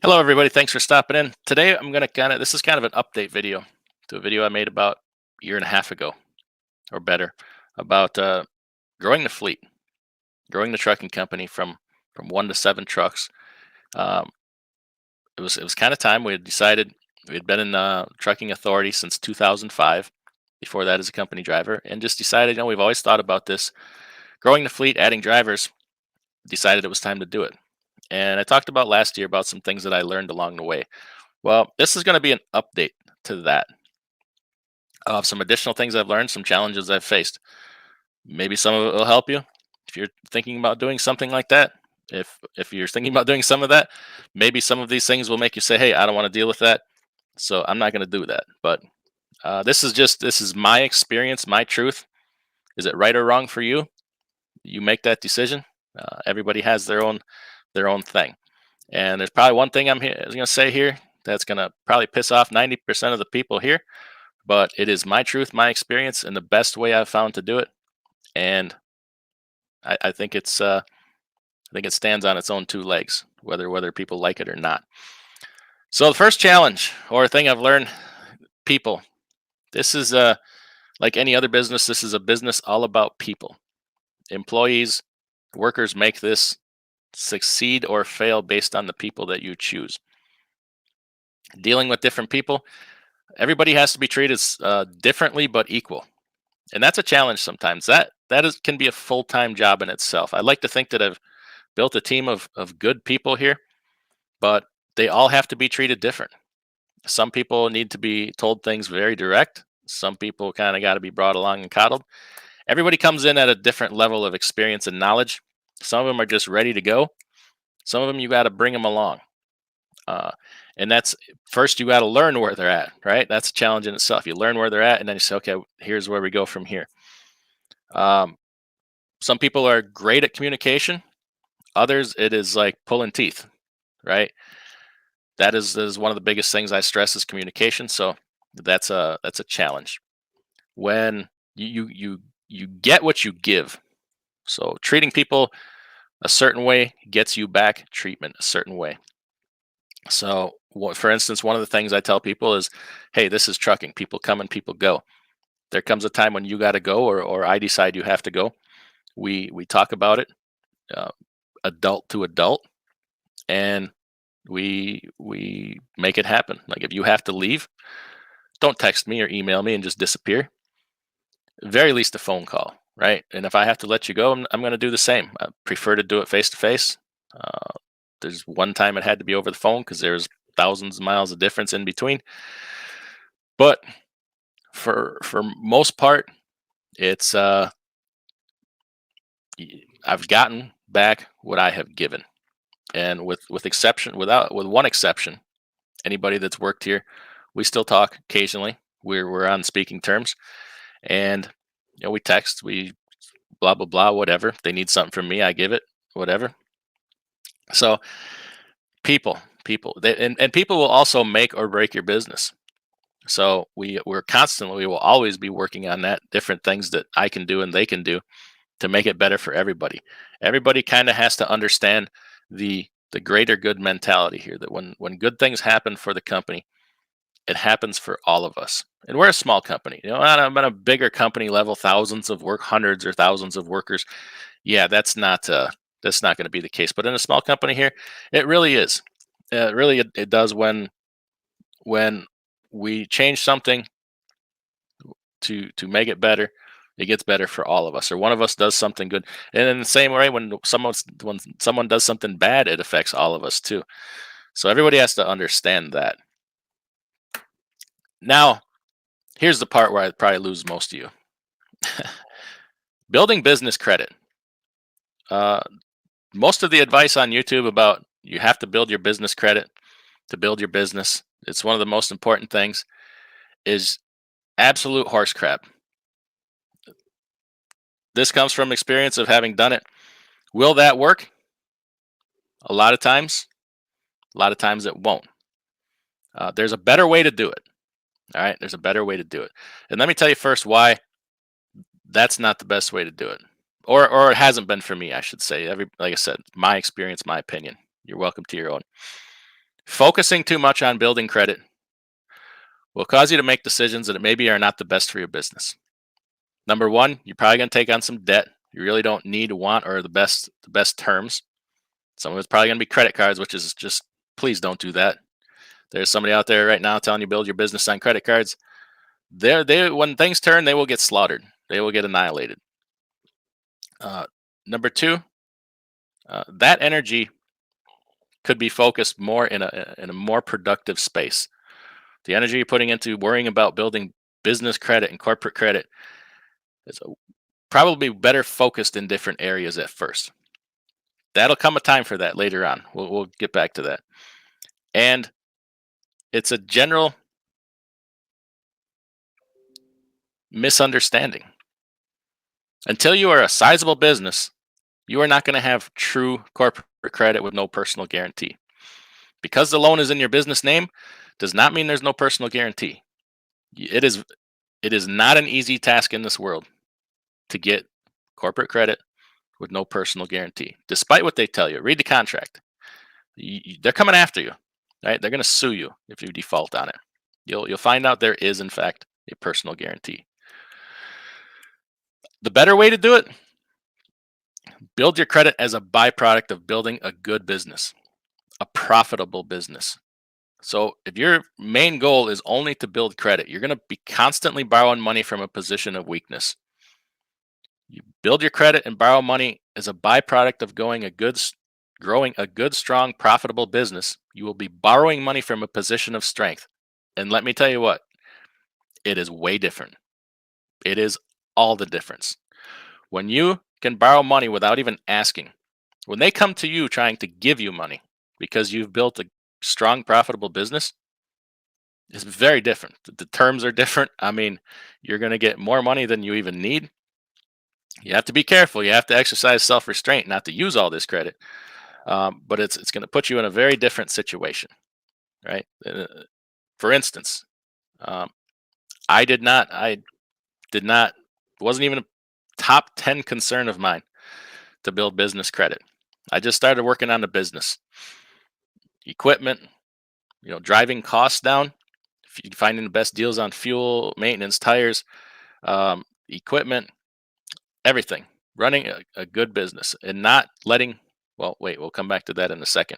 Hello, everybody. Thanks for stopping in. Today, I'm going to this is kind of an update video to a video I made about a year and a half ago or better about growing the fleet, growing the trucking company from 1 to 7 trucks. Um, it was kind of time. We had decided we had been in trucking authority since 2005. Before that, as a company driver, and just decided, we've always thought about this growing the fleet, adding drivers. Decided it was time to do it. And I talked about last year about some things that I learned along the way. Well, this is going to be an update to that of some additional things I've learned, some challenges I've faced. Maybe some of it will help you if you're thinking about doing something like that. If you're thinking about doing some of that, maybe some of these things will make you say, "Hey, I don't want to deal with that, so I'm not going to do that." But this is my experience, my truth. Is it right or wrong for you? You make that decision. Everybody has their own thing, and there's probably one thing I'm going to say here that's going to probably piss off 90% of the people here, but it is my truth, my experience, and the best way I've found to do it. And I think I think it stands on its own 2 legs, whether people like it or not. So the first challenge or thing I've learned, people. This is like any other business. This is a business all about people, employees, workers. Make this succeed or fail based on the people that you choose. Dealing with different people, everybody has to be treated differently but equal, and that's a challenge sometimes. That can be a full-time job in itself. I like to think that I've built a team of good people here, but they all have to be treated different. Some people need to be told things very direct. Some people kind of got to be brought along and coddled. Everybody comes in at a different level of experience and knowledge. Some of them are just ready to go. Some of them you got to bring them along. Uh, and that's first you got to learn where they're at, right? That's a challenge in itself. You learn where they're at, and then you say, okay, here's where we go from here. Um, some people are great at communication. Others, it is like pulling teeth, right? That is one of the biggest things I stress is communication. So that's a challenge. When you get what you give. So treating people a certain way gets you back treatment a certain way. So for instance, one of the things I tell people is, hey, this is trucking. People come and people go. There comes a time when you got to go, or I decide you have to go. We talk about it, uh, adult to adult, and we make it happen. Like if you have to leave, don't text me or email me and just disappear. Very least a phone call, right? And if I have to let you go, I'm going to do the same. I prefer to do it face to face. There's one time it had to be over the phone because there's thousands of miles of difference in between. But for most part, it's I've gotten back what I have given, and with one exception, anybody that's worked here, we still talk occasionally. We're on speaking terms, and we text, we blah blah blah, whatever. If they need something from me, I give it, whatever. So and people will also make or break your business. So we will always be working on that, different things that I can do and they can do to make it better for everybody. Everybody kind of has to understand the greater good mentality here, that when good things happen for the company, it happens for all of us. And we're a small company. On a bigger company level, thousands of hundreds or thousands of workers. Yeah, that's not going to be the case. But in a small company here, it really is. It does when we change something to make it better, it gets better for all of us. Or one of us does something good, and in the same way, when someone does something bad, it affects all of us too. So everybody has to understand that. Now, here's the part where I probably lose most of you. Building business credit. Uh, Most of the advice on YouTube about you have to build your business credit to build your business, it's one of the most important things, is absolute horse crap. This comes from experience of having done it. Will that work? A lot of times. A lot of times it won't. There's a better way to do it. All right. There's a better way to do it. And let me tell you first why that's not the best way to do it. Or it hasn't been for me, I should say. Like I said, my experience, my opinion. You're welcome to your own. Focusing too much on building credit will cause you to make decisions that maybe are not the best for your business. Number one, you're probably going to take on some debt you really don't need, want, or the best terms. Some of it's probably going to be credit cards, which is just, please don't do that. There's somebody out there right now telling you build your business on credit cards. They when things turn, they will get slaughtered. They will get annihilated. Uh, Number two, that energy could be focused more in a more productive space. The energy you're putting into worrying about building business credit and corporate credit is probably better focused in different areas at first. That'll come a time for that later on. We'll get back to that. And it's a general misunderstanding. Until you are a sizable business, you are not going to have true corporate credit with no personal guarantee. Because the loan is in your business name does not mean there's no personal guarantee. It is not an easy task in this world to get corporate credit with no personal guarantee. Despite what they tell you, read the contract. They're coming after you, right? They're going to sue you if you default on it. You'll find out there is in fact a personal guarantee. The better way to do it, build your credit as a byproduct of building a good business, a profitable business. So if your main goal is only to build credit, you're going to be constantly borrowing money from a position of weakness. You build your credit and borrow money as a byproduct of growing a good, strong, profitable business. You will be borrowing money from a position of strength. And let me tell you what, it is way different. It is all the difference. When you can borrow money without even asking, when they come to you trying to give you money because you've built a strong, profitable business, it's very different. The terms are different. I mean, you're going to get more money than you even need. You have to be careful. You have to exercise self-restraint not to use all this credit. But it's going to put you in a very different situation, right? For instance, um, I did not, wasn't even a top 10 concern of mine to build business credit. I just started working on the business, equipment, driving costs down, finding the best deals on fuel, maintenance, tires, equipment, everything, running a good business and not letting, well, wait, we'll come back to that in a second.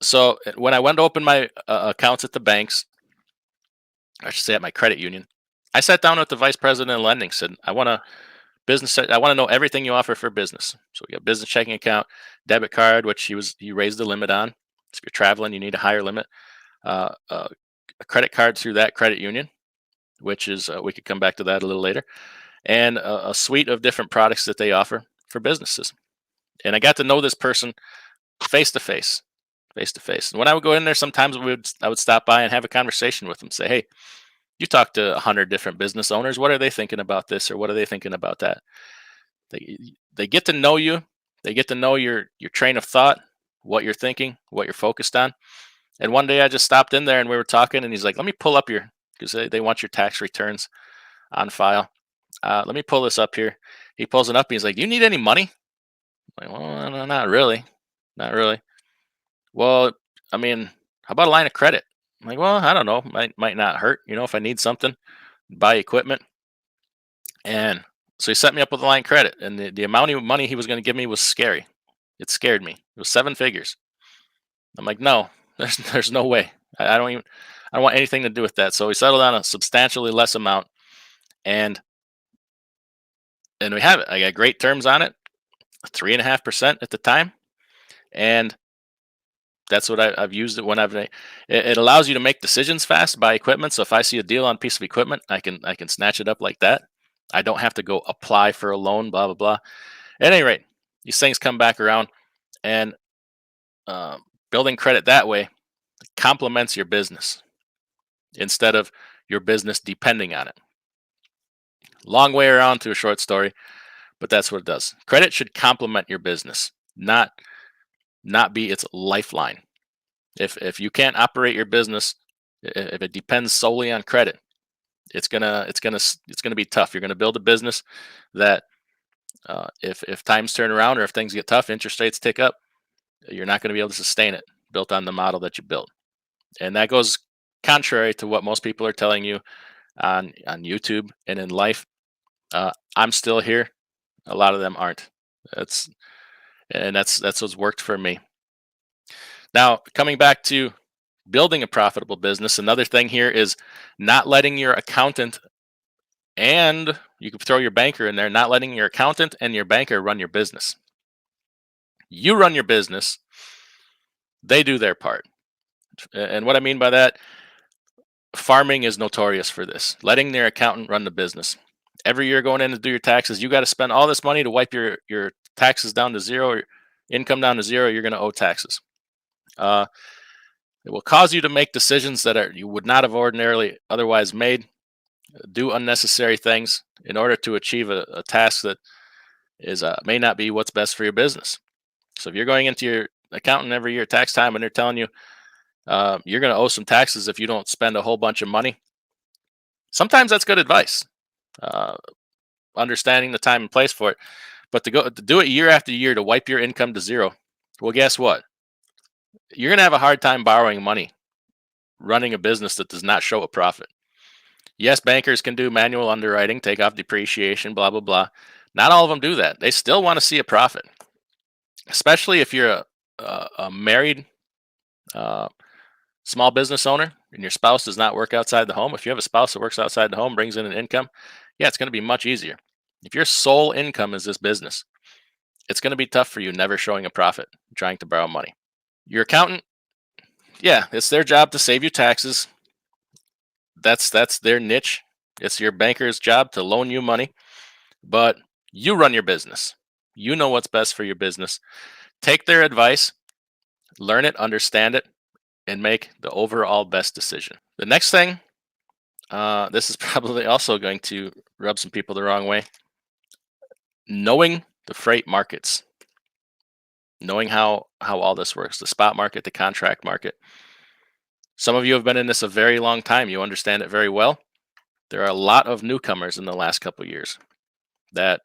So when I went to open my accounts at the banks, I should say at my credit union, I sat down with the vice president of lending, said, I want to know everything you offer for business. So we got business checking account, debit card, which he raised the limit on. So if you're traveling, you need a higher limit. A credit card through that credit union, which is we could come back to that a little later, and a suite of different products that they offer for businesses. And I got to know this person face to face, face to face. And when I would go in there, sometimes I would stop by and have a conversation with them. Say, hey, you talk to 100 different business owners. What are they thinking about this, or what are they thinking about that? They get to know you. They get to know your train of thought, what you're thinking, what you're focused on. And one day I just stopped in there and we were talking, and he's like, "Let me pull up your because they want your tax returns on file. Let me pull this up here." He pulls it up. And he's like, "Do you need any money?" I'm like, "Well, no, not really, not really." Well, I mean, how about a line of credit? I'm like, "Well, I don't know. Might not hurt, if I need something, buy equipment." And so he set me up with a line of credit, and the amount of money he was going to give me was scary. It scared me. It was seven figures. I'm like, no, there's no way. I don't want anything to do with that. So we settled on a substantially less amount, and we have it. I got great terms on it, 3.5% at the time, and that's what I've used it when it allows you to make decisions fast, buy equipment. So if I see a deal on a piece of equipment, I can snatch it up like that. I don't have to go apply for a loan, blah blah blah. At any rate, these things come back around, and uh, building credit that way complements your business instead of your business depending on it. Long way around to a short story, but that's what it does. Credit should complement your business, not be its lifeline. If you can't operate your business, if it depends solely on credit, it's gonna be tough. You're gonna build a business that if times turn around or if things get tough, interest rates tick up, you're not going to be able to sustain it. built on the model that you built. And that goes contrary to what most people are telling you on YouTube and in life. I'm still here. A lot of them aren't. That's that's what's worked for me. Now, coming back to building a profitable business, another thing here is not letting your accountant, and you could throw your banker in there, not letting your accountant and your banker run your business. You run your business, they do their part. And what I mean by that, farming is notorious for this, letting their accountant run the business. Every year going in to do your taxes, you got to spend all this money to wipe your taxes down to zero, your income down to zero. You're going to owe taxes. Uh, it will cause you to make decisions that you would not have ordinarily otherwise made, do unnecessary things in order to achieve a task that is may not be what's best for your business. So if you're going into your accountant every year tax time and they're telling you you're going to owe some taxes if you don't spend a whole bunch of money, sometimes that's good advice. Uh, Understanding the time and place for it, but to do it year after year to wipe your income to zero, well, guess what? You're going to have a hard time borrowing money running a business that does not show a profit. Yes, bankers can do manual underwriting, take off depreciation, blah, blah, blah. Not all of them do that. They still want to see a profit, especially if you're a married uh, small business owner and your spouse does not work outside the home. If you have a spouse that works outside the home, brings in an income, yeah, it's going to be much easier. If your sole income is this business, it's going to be tough for you never showing a profit, trying to borrow money. Your accountant, yeah, it's their job to save you taxes. That's their niche. It's your banker's job to loan you money, but you run your business. You know what's best for your business. Take their advice, learn it, understand it, and make the overall best decision. The next thing, this is probably also going to rub some people the wrong way. Knowing the freight markets, knowing how all this works, the spot market, the contract market. Some of you have been in this a very long time. You understand it very well. There are a lot of newcomers in the last couple of years that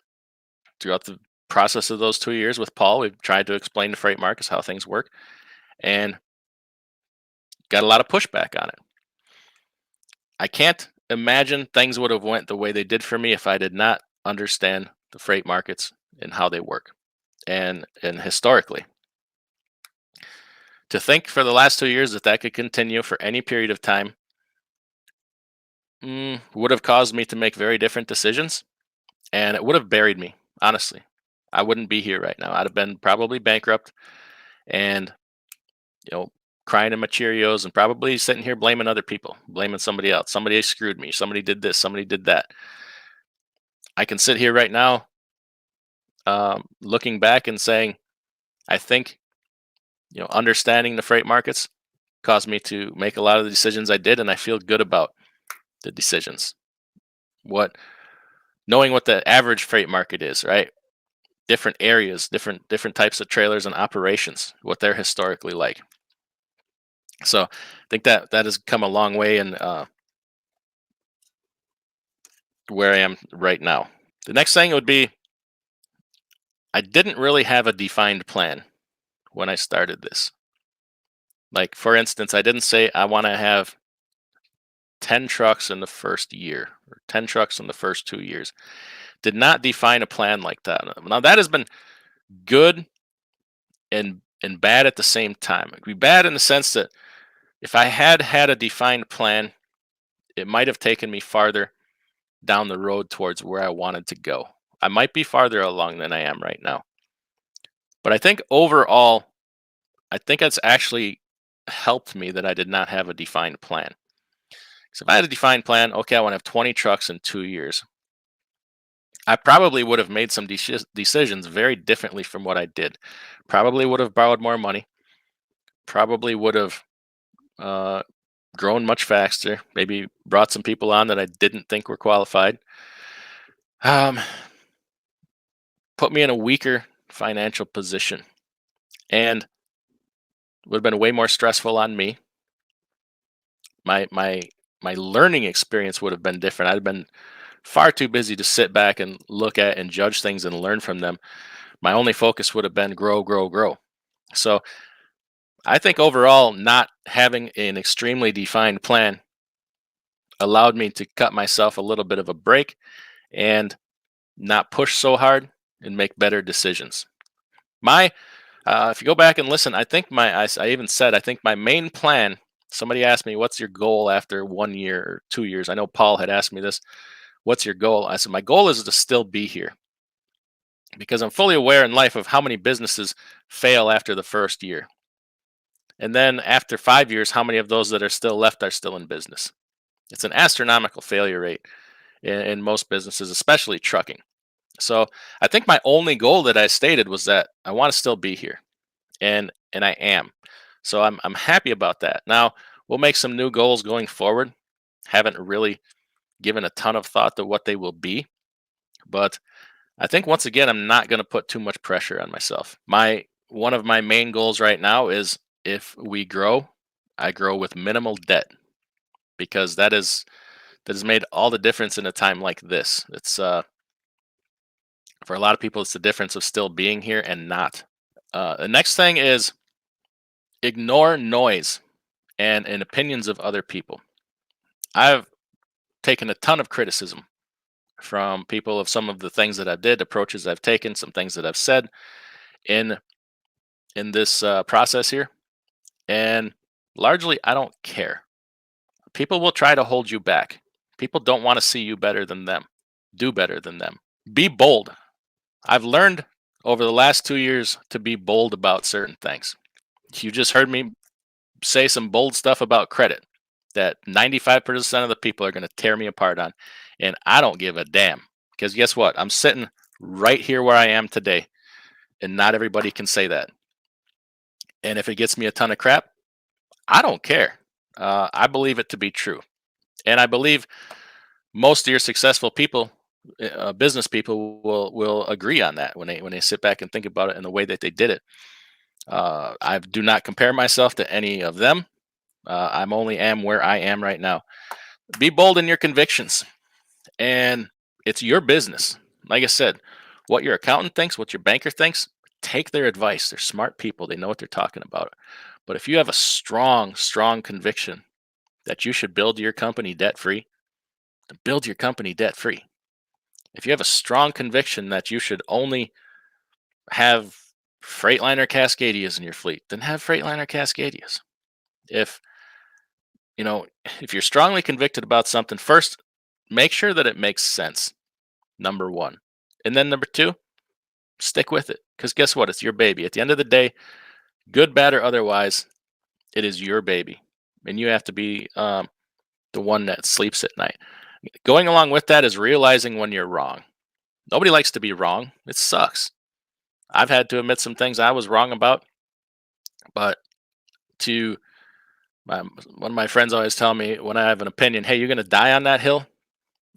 throughout the process of those 2 years with Paul, we've tried to explain the freight markets, how things work, and got a lot of pushback on it. I can't imagine things would have went the way they did for me if I did not understand the freight markets and how they work, and historically. To think for the last 2 years that could continue for any period of time would have caused me to make very different decisions, and it would have buried me. Honestly, I wouldn't be here right now. I'd have been probably bankrupt, and crying in my Cheerios, and probably sitting here blaming other people, blaming somebody else. Somebody screwed me. Somebody did this. Somebody did that. I can sit here right now, looking back and saying, I think, understanding the freight markets caused me to make a lot of the decisions I did, and I feel good about the decisions. Knowing what the average freight market is, right? Different areas, different types of trailers and operations, what they're historically like. So I think that has come a long way in where I am right now. The next thing would be, I didn't really have a defined plan when I started this. Like, for instance, I didn't say I want to have 10 trucks in the first year or 10 trucks in the first 2 years. Did not define a plan like that. Now, that has been good and bad at the same time. It could be bad in the sense that if I had had a defined plan, it might have taken me farther down the road towards where I wanted to go. I might be farther along than I am right now. But I think overall, I think it's actually helped me that I did not have a defined plan. Because if I had a defined plan, okay, I want to have 20 trucks in 2 years, I probably would have made some decisions very differently from what I did. Probably would have borrowed more money. Probably would have grown much faster. Maybe brought some people on that I didn't think were qualified. Put me in a weaker financial position, and would have been way more stressful on me. My learning experience would have been different. I'd have been far too busy to sit back and look at and judge things and learn from them. My only focus would have been grow, grow, grow. So I think overall, not having an extremely defined plan allowed me to cut myself a little bit of a break and not push so hard and make better decisions. My If you go back and listen, I think I even said I think my main plan. Somebody asked me, "What's your goal after 1 year or 2 years?" I know Paul had asked me this. What's your goal? I said my goal is to still be here because I'm fully aware in life of how many businesses fail after the first year, and then after 5 years, how many of those that are still left are still in business. It's an astronomical failure rate in most businesses, especially trucking. So I think my only goal that I stated was that I want to still be here, and I am. So I'm happy about that. Now we'll make some new goals going forward. Haven't really given a ton of thought to what they will be, but I think once again I'm not going to put too much pressure on myself. My One of my main goals right now is if we grow, I grow with minimal debt because that has made all the difference in a time like this. It's For a lot of people, it's the difference of still being here and not. The next thing is ignore noise and opinions of other people. I've taken a ton of criticism from people of some of the things that I did, approaches I've taken, some things that I've said in this process here, and largely I don't care. People will try to hold you back. People don't want to see you better than them, do better than them. Be bold. I've learned over the last 2 years to be bold about certain things. You just heard me say some bold stuff about credit that 95% of the people are going to tear me apart on. And I don't give a damn because guess what? I'm sitting right here where I am today, and not everybody can say that. And if it gets me a ton of crap, I don't care. I believe it to be true. And I believe most of your successful people, business people, will agree on that when they sit back and think about it in the way that they did it. I do not compare myself to any of them. I'm only am where I am right now. Be bold in your convictions, and it's your business. Like I said, what your accountant thinks, what your banker thinks, take their advice. They're smart people. They know what they're talking about. But if you have a strong, strong conviction that you should build your company debt free, then build your company debt free. If you have a strong conviction that you should only have Freightliner Cascadias in your fleet, then have Freightliner Cascadias. If you know, if you're strongly convicted about something, first make sure that it makes sense. Number one, and then number two, stick with it. Because guess what? It's your baby. At the end of the day, good, bad, or otherwise, it is your baby, and you have to be the one that sleeps at night. Going along with that is realizing when you're wrong. Nobody likes to be wrong. It sucks. I've had to admit some things I was wrong about, but to my, one of my friends always tell me when I have an opinion, hey, you're going to die on that hill.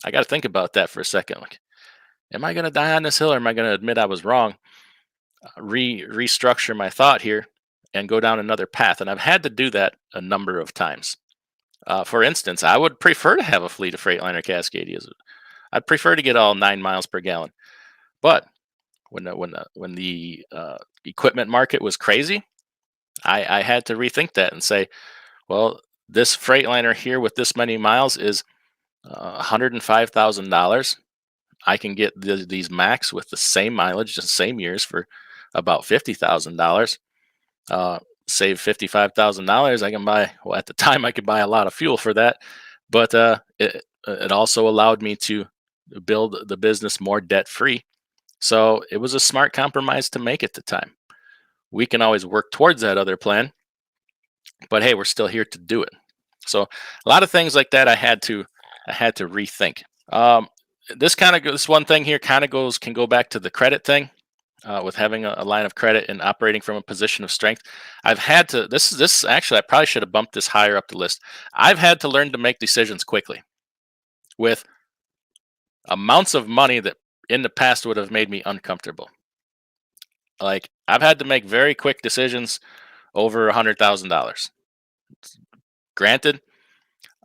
I got to think about that for a second. Like, am I going to die on this hill, or am I going to admit I was wrong? Restructure my thought here and go down another path. And I've had to do that a number of times. For instance, I would prefer to have a fleet of Freightliner Cascadias. I'd prefer to get all 9 miles per gallon. But when the equipment market was crazy, I had to rethink that and say, well, this Freightliner here with this many miles is $105,000. I can get these Max with the same mileage, the same years for about $50,000. Uh, Save $55,000. I can buy. Well, at the time, I could buy a lot of fuel for that, but it also allowed me to build the business more debt free. So it was a smart compromise to make at the time. We can always work towards that other plan, but hey, we're still here to do it. So a lot of things like that I had to rethink. Um, this one thing here kind of can go back to the credit thing, with having a line of credit and operating from a position of strength. I've had to this actually I probably should have bumped this higher up the list. I've had to learn to make decisions quickly with amounts of money that in the past would have made me uncomfortable. Like I've had to make very quick decisions over $100,000. Granted,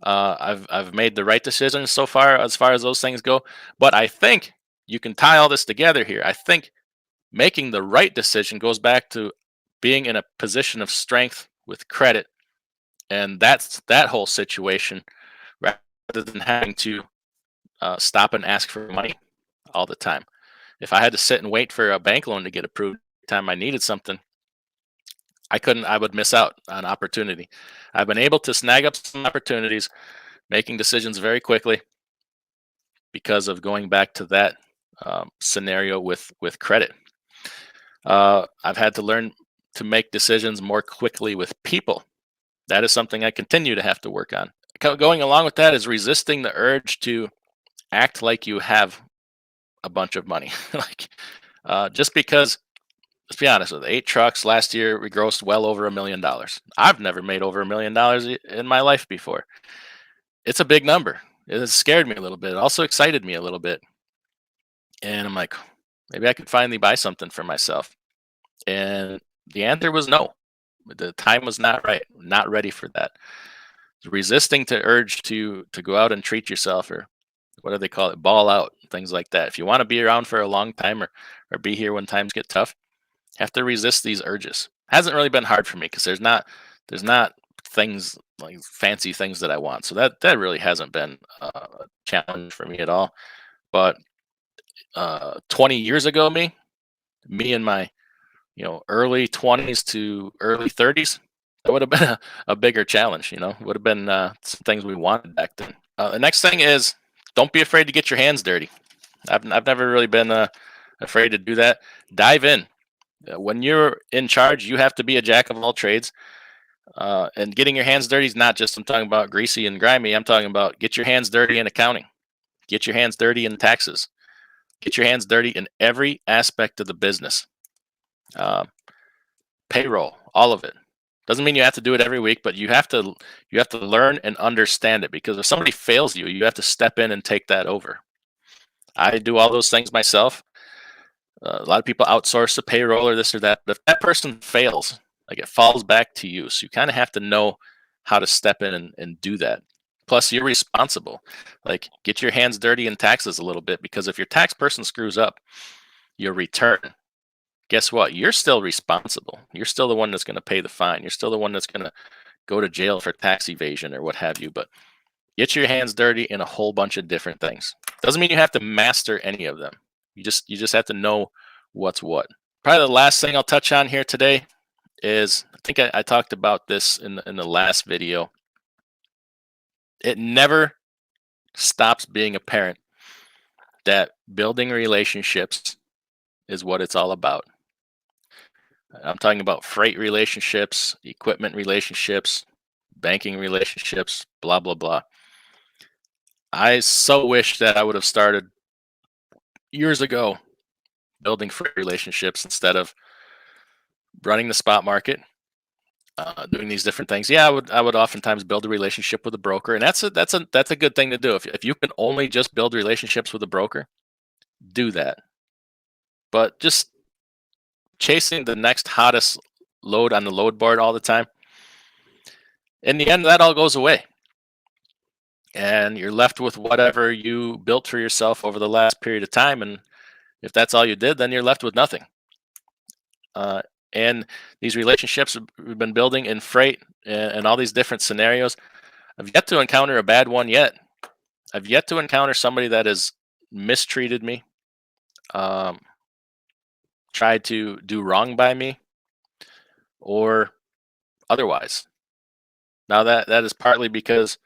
I've made the right decisions so far as those things go, but I think you can tie all this together here. I think making the right decision goes back to being in a position of strength with credit, and that's that whole situation, rather than having to stop and ask for money all the time. If I had to sit and wait for a bank loan to get approved every time I needed something, I couldn't. I would miss out on opportunity. I've been able to snag up some opportunities, making decisions very quickly because of going back to that scenario with credit. I've had to learn to make decisions more quickly with people. That is something I continue to have to work on. Going along with that is resisting the urge to act like you have a bunch of money. Like, just because, let's be honest, with 8 trucks last year, we grossed well over $1 million. I've never made over $1 million in my life before. It's a big number. It has scared me a little bit. It also excited me a little bit. And I'm like, maybe I could finally buy something for myself. And the answer was no. The time was not right. Not ready for that. Resisting to urge to go out and treat yourself, or what do they call it? Ball out, things like that. If you want to be around for a long time, or be here when times get tough, have to resist these urges. Hasn't really been hard for me because there's not things like fancy things that I want. So that really hasn't been a challenge for me at all. But 20 years ago, me in my early 20s to early 30s, that would have been a bigger challenge. Would have been some things we wanted back then. The next thing is, don't be afraid to get your hands dirty. I've never really been afraid to do that. Dive in. When you're in charge, you have to be a jack of all trades. And getting your hands dirty is not just, I'm talking about greasy and grimy. I'm talking about get your hands dirty in accounting, get your hands dirty in taxes, get your hands dirty in every aspect of the business. Uh, Payroll, all of it. Doesn't mean you have to do it every week, but you have to learn and understand it, because if somebody fails you, you have to step in and take that over. I do all those things myself. A lot of people outsource the payroll or this or that, but if that person fails, like, it falls back to you. So you kind of have to know how to step in and do that. Plus, you're responsible. Like, get your hands dirty in taxes a little bit, because if your tax person screws up your return, guess what? You're still responsible. You're still the one that's going to pay the fine. You're still the one that's going to go to jail for tax evasion or what have you. But get your hands dirty in a whole bunch of different things. Doesn't mean you have to master any of them. You just have to know what's what. Probably the last thing I'll touch on here today is, I think I talked about this in the last video. It never stops being apparent that building relationships is what it's all about. I'm talking about freight relationships, equipment relationships, banking relationships, blah, blah, blah. I so wish that I would have started years ago building freight relationships instead of running the spot market, doing these different things. Yeah, I would oftentimes build a relationship with a broker, and that's a good thing to do. If you can only just build relationships with a broker, do that. But just chasing the next hottest load on the load board all the time, in the end, that all goes away, and you're left with whatever you built for yourself over the last period of time. And if that's all you did, then you're left with nothing. Uh, and these relationships we've been building in freight and all these different scenarios, I've yet to encounter a bad one yet. I've yet to encounter somebody that has mistreated me, um, tried to do wrong by me, or otherwise. Now that is partly because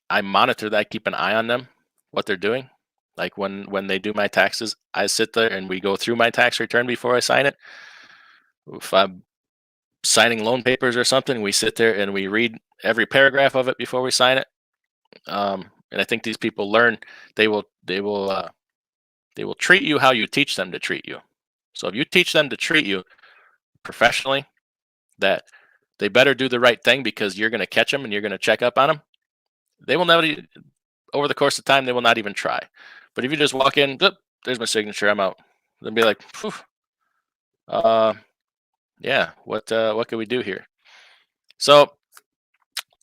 I monitor that, keep an eye on them, what they're doing. Like, when they do my taxes, I sit there and we go through my tax return before I sign it. If I'm signing loan papers or something, we sit there and we read every paragraph of it before we sign it. And I think these people learn. They will treat you how you teach them to treat you. So if you teach them to treat you professionally, that they better do the right thing because you're going to catch them and you're going to check up on them, they will never, over the course of time, they will not even try. But if you just walk in, there's my signature, I'm out. They'll be like, phew, yeah, what can we do here? So,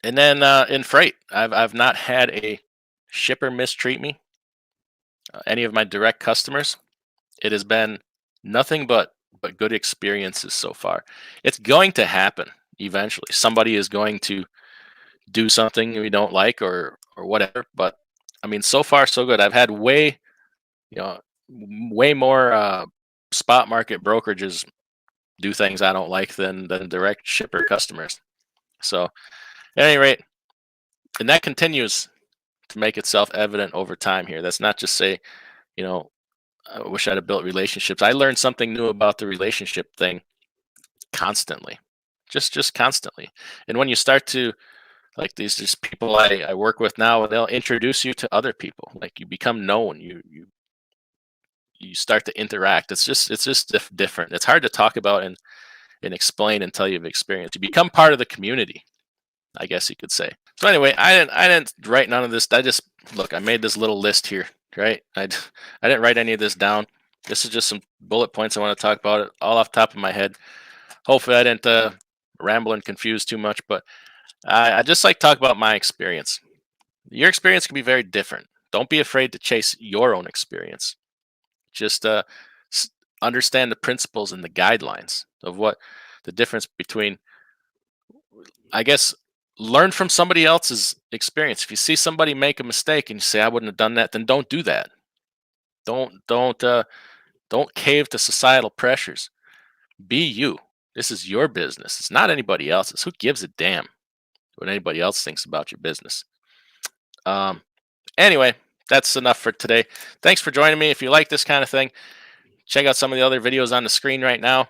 and then in freight, I've not had a shipper mistreat me. Any of my direct customers, it has been nothing but but good experiences so far. It's going to happen eventually. Somebody is going to do something we don't like or whatever. But I mean, so far so good. I've had you know way more spot market brokerages do things I don't like than direct shipper customers. So at any rate, and that continues to make itself evident over time here. That's not just say, you know, I wish I'd have built relationships. I learned something new about the relationship thing constantly, just constantly. And when you start to like these just people I work with now, they'll introduce you to other people. Like you become known. You start to interact. It's just different. It's hard to talk about and explain until you've experienced. You become part of the community, I guess you could say. So anyway, I didn't write none of this. I just look. I made this little list here, right? I didn't write any of this down. This is just some bullet points I want to talk about it all off the top of my head. Hopefully, I didn't ramble and confuse too much, but I just like to talk about my experience. Your experience can be very different. Don't be afraid to chase your own experience. Just understand the principles and the guidelines of what the difference between, I guess, learn from somebody else's experience. If you see somebody make a mistake and you say, I wouldn't have done that, then don't do that. Don't cave to societal pressures. Be you. This is your business. It's not anybody else's. Who gives a damn what anybody else thinks about your business? Um, anyway, that's enough for today. Thanks for joining me. If you like this kind of thing, check out some of the other videos on the screen right now.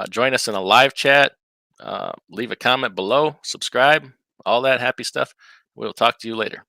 Join us in a live chat. Leave a comment below. Subscribe. All that happy stuff. We'll talk to you later.